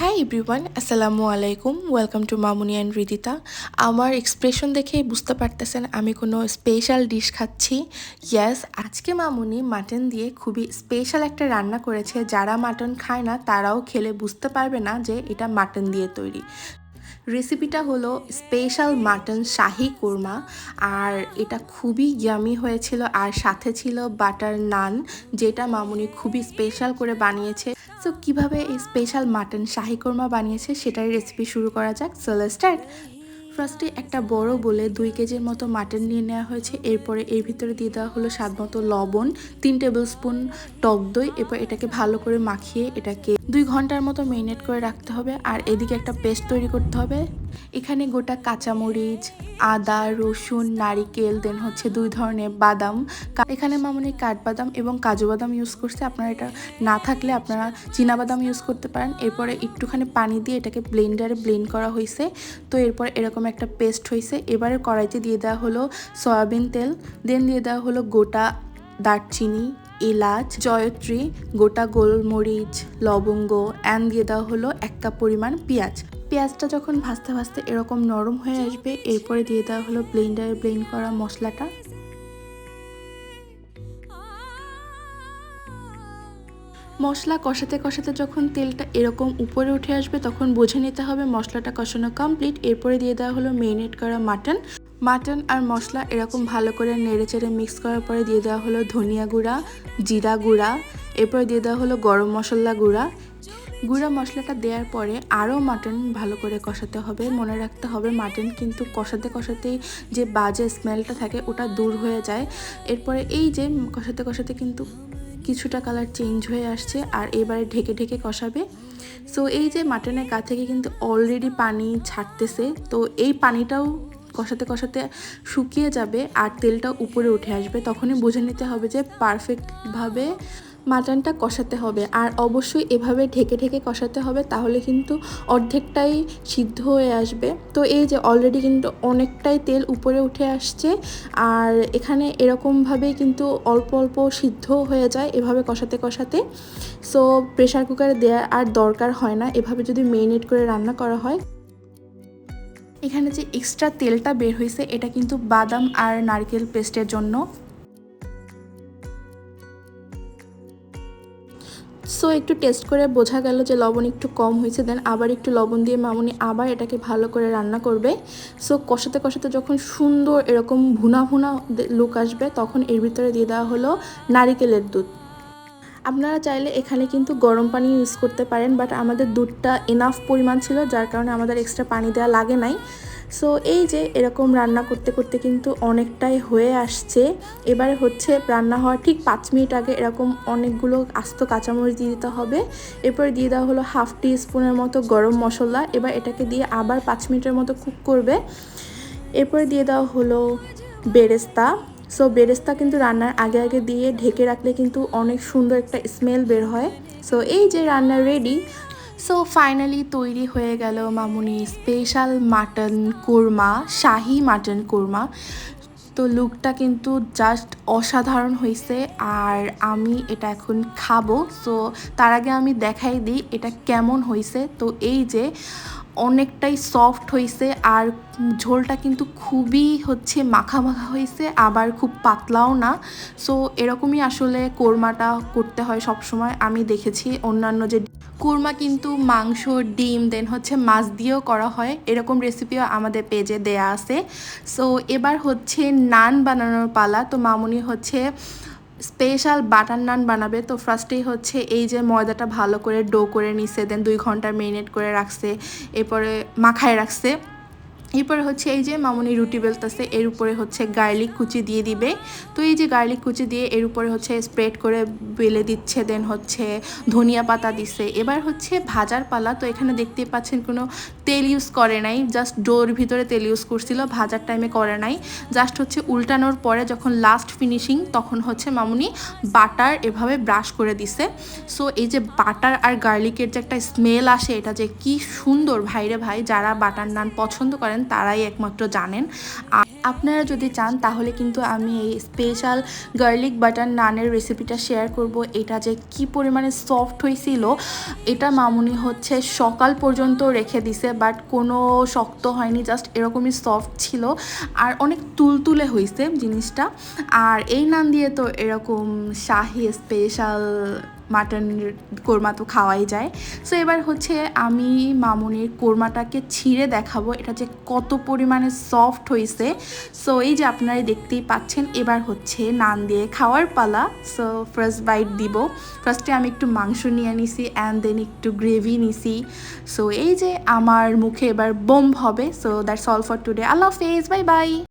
Hi everyone, আসসালামু আলাইকুম। Welcome to Mamuni and Ridita. আমার এক্সপ্রেশন দেখেই বুঝতে পারতেছেন আমি কোনো স্পেশাল ডিশ খাচ্ছি। ইয়েস, আজকে মামুনি মাটন দিয়ে খুবই স্পেশাল একটা রান্না করেছে। যারা মাটন খায় না তারাও খেলে বুঝতে পারবে না যে এটা মাটন দিয়ে তৈরি। রেসিপিটা হলো স্পেশাল মাটন শাহি কোরমা, আর এটা খুবই ইয়ামি হয়েছিল। আর সাথে ছিল বাটার নান, যেটা মামুনি খুবই স্পেশাল করে বানিয়েছে। সো কীভাবে এই স্পেশাল মাটন শাহি কোরমা বানিয়েছে সেটাই রেসিপি শুরু করা যাক। So let's start. ফার্স্টে একটা বড় বলে 2 কেজির মতো মাটন নিয়ে নেওয়া হয়েছে। এরপরে এর ভিতরে দিয়ে দেওয়া হলো স্বাদ মতো লবণ, 3 টেবিল স্পুন টক দই। এরপর এটাকে ভালো করে মাখিয়ে এটাকে 2 ঘন্টার মতো মেরিনেট করে রাখতে হবে। আর এদিকে একটা পেস্ট তৈরি করতে হবে। এখানে গোটা কাঁচামরিচ, আদা, রসুন, নারিকেল, দেন হচ্ছে 2 ধরনের বাদাম। এখানে মামুনি কাঠবাদাম এবং কাজু বাদাম ইউজ করছে। আপনারা এটা না থাকলে আপনারা চীনাবাদাম ইউজ করতে পারেন। এরপরে একটুখানি পানি দিয়ে এটাকে ব্লেন্ডারে ব্লেন্ড করা হয়েছে। তো এরপর এরকম একটা পেস্ট হয়েছে। এবারে কড়াইতে দিয়ে দেওয়া হলো সয়াবিন তেল, দেন দিয়ে দেওয়া হলো গোটা দারচিনি, এলাচ, জয়ত্রী, গোটা গোলমরিচ, লবঙ্গ, অ্যান্ড দিয়ে দেওয়া হলো 1 কাপ পরিমাণ পেঁয়াজ। পেঁয়াজটা যখন ভাজতে ভাজতে এরকম নরম হয়ে আসবে, এরপরে দিয়ে দেওয়া হলো ব্লেন্ডারে ব্লেন্ড করা মশলাটা। মশলা কষাতে কষাতে যখন তেলটা এরকম উপরে উঠে আসবে তখন বুঝে নিতে হবে মশলাটা কষানো কমপ্লিট। এরপরে দিয়ে দেওয়া হলো মেরিনেট করা মাটন আর মশলা এরকম ভালো করে নেড়েচেড়ে মিক্স করার পরে দিয়ে দেওয়া হলো ধনিয়া গুঁড়া, জিরা গুঁড়া, এরপরে দিয়ে দেওয়া হলো গরম মশলা গুঁড়া মশলাটা দেওয়ার পরে আরও মাটন ভালো করে কষাতে হবে। মনে রাখতে হবে মাটন কিন্তু কষাতে কষাতেই যে বাজে স্মেলটা থাকে ওটা দূর হয়ে যায়। এরপরে এই যে কষাতে কষাতে কিন্তু কিছুটা কালার চেঞ্জ হয়ে আসছে, আর এবারে ঢেকে ঢেকে কষাবে। সো এই যে মাটনের গা থেকে কিন্তু অলরেডি পানি ছাড়তেছে, তো এই পানিটাও কষাতে কষাতে শুকিয়ে যাবে আর তেলটা উপরে উঠে আসবে। তখনই বুঝে নিতে হবে যে পারফেক্টভাবে মাটনটা কষাতে হবে। আর অবশ্যই এভাবে ঢেকে ঢেকে কষাতে হবে, তাহলে কিন্তু অর্ধেকটাই সিদ্ধ হয়ে আসবে। তো এই যে অলরেডি কিন্তু অনেকটাই তেল উপরে উঠে আসছে, আর এখানে এরকমভাবেই কিন্তু অল্প অল্প সিদ্ধ হয়ে যায় এভাবে কষাতে কষাতে। সো প্রেশার কুকারে দেওয়ার আর দরকার হয় না, এভাবে যদি মেরিনেট করে রান্না করা হয়। এখানে যে এক্সট্রা তেলটা বের হয়েছে এটা কিন্তু বাদাম আর নারকেল পেস্টের জন্য। সো একটু টেস্ট করে বোঝা গেল যে লবণ একটু কম হয়েছে, দেন আবার একটু লবণ দিয়ে মামুনি আবার এটাকে ভালো করে রান্না করবে। সো কষাতে কষাতে যখন সুন্দর এরকম ভুনা ভুনা লুক আসবে তখন এর ভিতরে দিয়ে দেওয়া হলো নারিকেলের দুধ। আপনারা চাইলে এখানে কিন্তু গরম পানি ইউজ করতে পারেন, বাট আমাদের দুধটা এনাফ পরিমাণ ছিল যার কারণে আমাদের এক্সট্রা পানি দেওয়া লাগে নাই। সো এই যে এরকম রান্না করতে করতে কিন্তু অনেকটাই হয়ে আসছে। এবারে হচ্ছে রান্না হওয়ার ঠিক 5 মিনিট আগে এরকম অনেকগুলো আস্ত কাঁচামরিচ দিয়ে দিতে হবে। এরপরে দিয়ে দেওয়া হলো 1/2 টিস্পুনের মতো গরম মশলা। এবার এটাকে দিয়ে আবার 5 মিনিটের মতো কুক করবে। এরপরে দিয়ে দেওয়া হলো বেরেস্তা। সো বেরেস্তা কিন্তু রান্নার আগে আগে দিয়ে ঢেকে রাখলে কিন্তু অনেক সুন্দর একটা স্মেল বের হয়। সো এই যে রান্না রেডি। সো ফাইনালি তৈরি হয়ে গেল মামুনি স্পেশাল মাটন কোরমা, শাহি মাটন কোরমা। তো লুকটা কিন্তু জাস্ট অসাধারণ হয়েছে, আর আমি এটা এখন খাবো। সো তার আগে আমি দেখাই দিই এটা কেমন হয়েছে। তো এই যে অনেকটাই সফট হয়েছে, আর ঝোলটা কিন্তু খুবই হচ্ছে মাখা মাখা হয়েছে, আবার খুব পাতলাও না। সো এরকমই আসলে কোরমাটা করতে হয় সব সময়। আমি দেখেছি অন্যান্য যে কোরমা কিন্তু মাংস, ডিম, দেন হচ্ছে মাছ দিয়েও করা হয়, এরকম রেসিপিও আমাদের পেজে দেয়া আছে। সো এবার হচ্ছে নান বানানোর পালা। তো মামুনি হচ্ছে স্পেশাল বাটার নান বানাবে। তো ফার্স্টেই হচ্ছে এই যে ময়দাটা ভালো করে ডো করে নিছে, দেন 2 ঘন্টা মেরিনেট করে রাখছে, এরপরে মাখায় রাখছে। এরপরে হচ্ছে এই যে মামুনি রুটি বেলতেছে, এর উপরে হচ্ছে গার্লিক কুচি দিয়ে দিবে। তো এই যে গার্লিক কুচি দিয়ে এর উপরে হচ্ছে স্প্রেড করে বেলে দিচ্ছে, দেন হচ্ছে ধনিয়া পাতা দিচ্ছে। এবার হচ্ছে ভাজার পালা। তো এখানে দেখতেই পাচ্ছেন কোনো তেল ইউজ করে নাই, জাস্ট ডোর ভিতরে তেল ইউজ করছিল, ভাজার টাইমে করে নাই। জাস্ট হচ্ছে উল্টানোর পরে যখন লাস্ট ফিনিশিং তখন হচ্ছে মামুনি বাটার এভাবে ব্রাশ করে দিছে। সো এই যে বাটার আর গার্লিকের যে একটা স্মেল আসে, এটা যে কি সুন্দর ভাইরে ভাই। যারা বাটার নান পছন্দ করেন তারাই একমাত্র জানেন। আর আপনারা যদি চান তাহলে কিন্তু আমি এই স্পেশাল গার্লিক বাটার নানের রেসিপিটা শেয়ার করব। এটা যে কি পরিমাণে সফট হয়েছিল, এটা মামুনি হচ্ছে সকাল পর্যন্ত রেখে দিছে, বাট কোনো শক্ত হয়নি, জাস্ট এরকমই সফট ছিল আর অনেক তুলতুলে হয়েছে জিনিসটা। আর এই নান দিয়ে তো এরকম শাহি স্পেশাল মাটন কোরমা তো খাওয়াই যায়। সো এবার হচ্ছে আমি মামুনির কোরমাটাকে ছিঁড়ে দেখাবো এটা যে কত পরিমাণে সফট হয়েছে। সো এই যে আপনারা দেখতেই পাচ্ছেন, এবার হচ্ছে নান দিয়ে খাওয়ার পালা। সো ফার্স্ট বাইট দিব। ফার্স্টে আমি একটু মাংস নিয়ে নিছি অ্যান্ড দেন একটু গ্রেভি নিছি। সো এই যে আমার মুখে এবার বোম হবে। So that's all for today. আল্লাহ হাফেজ, বাই বাই।